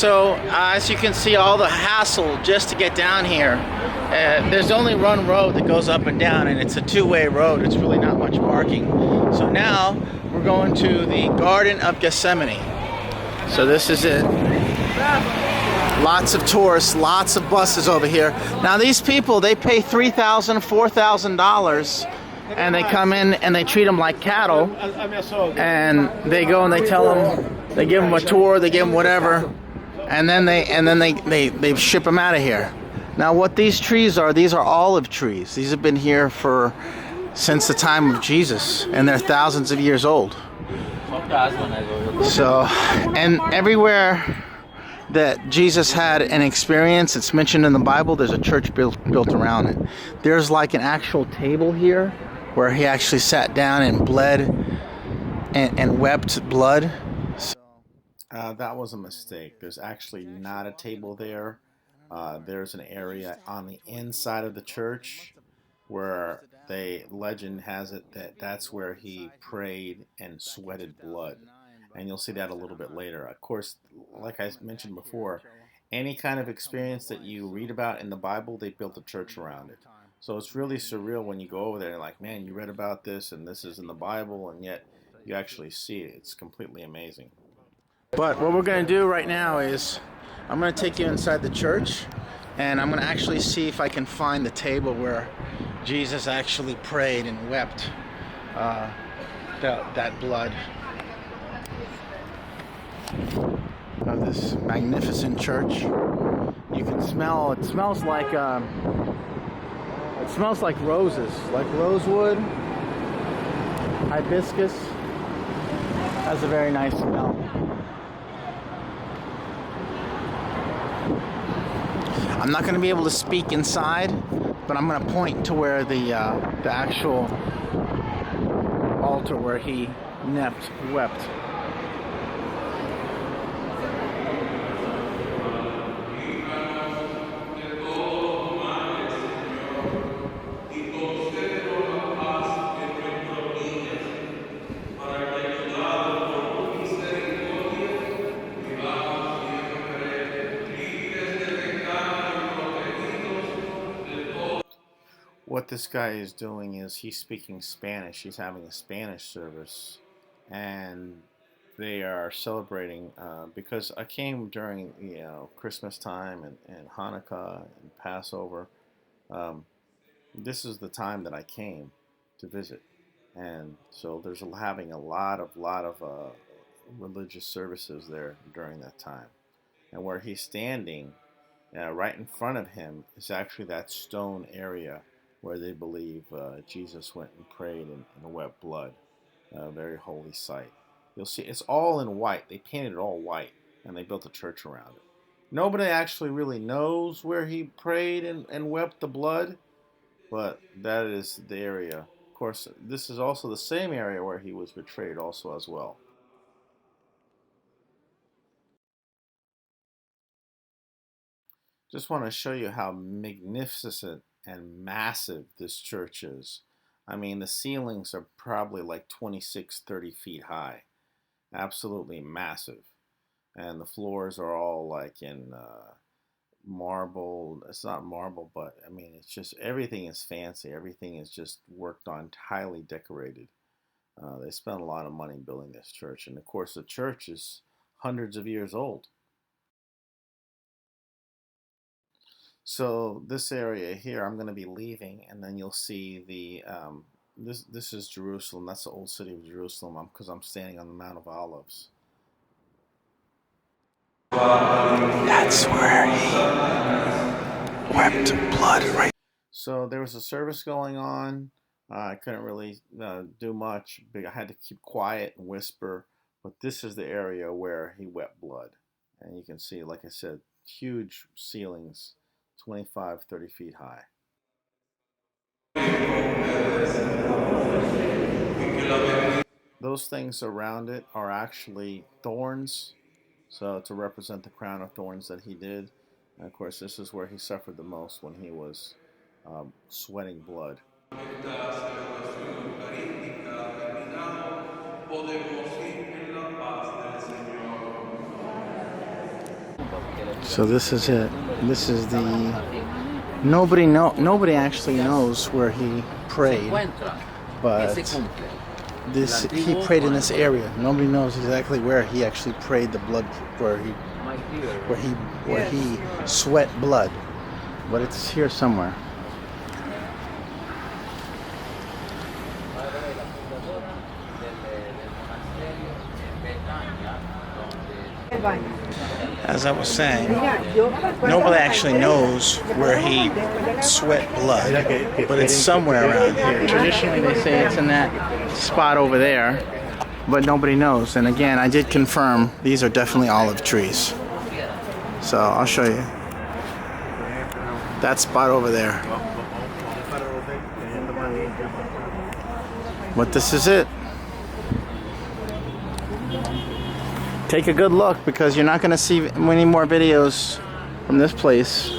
So as you can see, all the hassle just to get down here. There's only one road that goes up and down, and it's a two-way road. It's really not much parking. So now we're going to the Garden of Gethsemane. So this is it. Lots of tourists, lots of buses over here. Now these people, they pay $3,000, $4,000, and they come in and they treat them like cattle. And they go and they tell them, they give them a tour, they give them whatever, and then they ship them out of here. Now what these trees are, these are olive trees. These have been here since the time of Jesus, and they're thousands of years old. So, and everywhere that Jesus had an experience, it's mentioned in the Bible, there's a church built around it. There's like an actual table here where he actually sat down and bled and wept blood. So, that was a mistake. There's actually not a table there. There's an area on the inside of the church where legend has it that's where he prayed and sweated blood. And you'll see that a little bit later. Of course, like I mentioned before, any kind of experience that you read about in the Bible, they built a church around it. So it's really surreal when you go over there and like, man, you read about this and this is in the Bible, and yet you actually see it. It's completely amazing. But what we're going to do right now is I'm going to take you inside the church, and I'm going to actually see if I can find the table where Jesus actually prayed and wept that blood of this magnificent church. You can smell, it smells like roses, like rosewood, hibiscus. Has a very nice smell. I'm not going to be able to speak inside, but I'm going to point to where the actual altar where he wept. What this guy is doing is he's speaking Spanish. He's having a Spanish service, and they are celebrating because I came during Christmas time and Hanukkah and Passover. This is the time that I came to visit, and so there's having a lot of religious services there during that time. And where he's standing, right in front of him is actually that stone area where they believe Jesus went and prayed and wept blood. A very holy sight. You'll see it's all in white. They painted it all white, and they built a church around it. Nobody actually really knows where he prayed and wept the blood, but that is the area. Of course, this is also the same area where he was betrayed also as well. Just want to show you how magnificent and massive this church is. I mean, the ceilings are probably like 26, 30 feet high. Absolutely massive. And the floors are all like in marble. It's not marble, but I mean, it's just everything is fancy. Everything is just worked on, highly decorated. They spent a lot of money building this church. And of course, the church is hundreds of years old. So this area here, I'm going to be leaving, and then you'll see the this is Jerusalem. That's the old city of Jerusalem, because I'm standing on the Mount of Olives. That's where he wept blood, right? So there was a service going on. I couldn't really do much. I had to keep quiet and whisper. But this is the area where he wept blood, and you can see, like I said, huge ceilings. 25, 30 feet high. Those things around it are actually thorns, so to represent the crown of thorns that he did. And of course, this is where he suffered the most when he was sweating blood. So this is it. This is the nobody actually knows where he prayed, but he prayed in this area. Nobody knows exactly where he actually prayed the blood, where he sweat blood, but it's here somewhere. As I was saying, nobody actually knows where he sweat blood, but it's somewhere around here. Traditionally, they say it's in that spot over there, but nobody knows. And again, I did confirm these are definitely olive trees. So I'll show you. That spot over there. But this is it. Take a good look, because you're not going to see many more videos from this place